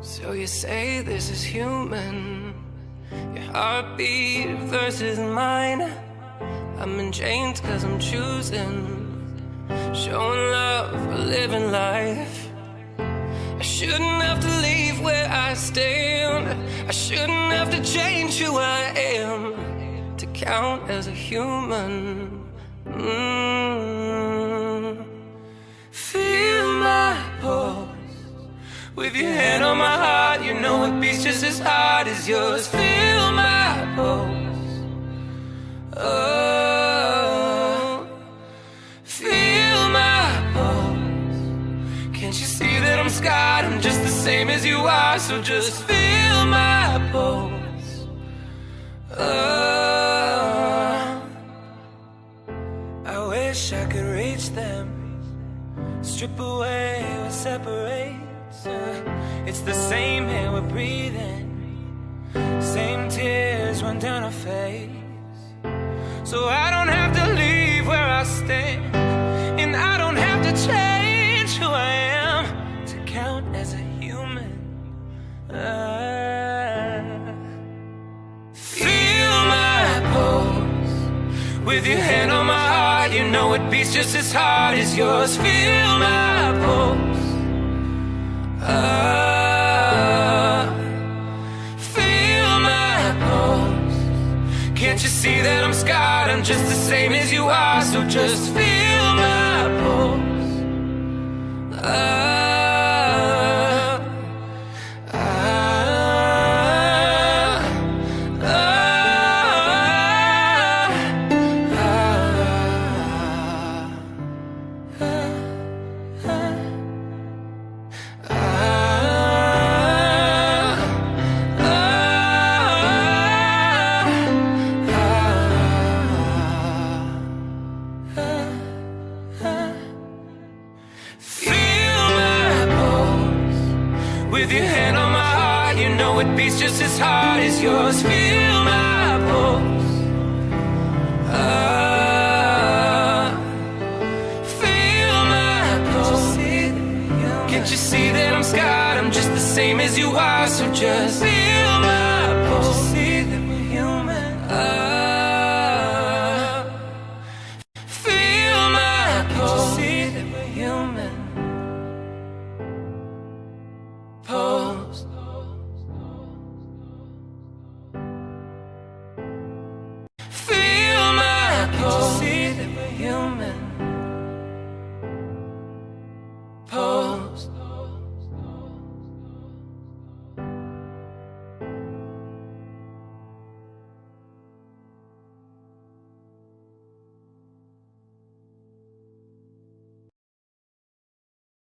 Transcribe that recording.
So you say this is human, your heartbeat versus mine. I'm in chains cause I'm choosing, showing love or living life. I shouldn't have to leave where I stand, I shouldn't have to change who I am to count as a human. Feel my pulse with your hand on my heart, you know it beats just as hard as yours. Feel my pulse, oh, feel my pulse. Can't you see that I'm scarred? I'm just the same as you are, so just feel my pulse, oh. I wish I could reach them, strip away what separates. It's the same air we're breathing, same tears run down our face. So I don't have to leave where I stand, and I don't have to change who I am to count as a human. Feel my pulse with your hand on my heart, you know it beats just as hard as yours. Feel my pulse, feel my pulse. Can't you see that I'm scarred? I'm just the same as you are, so just feel my pulse.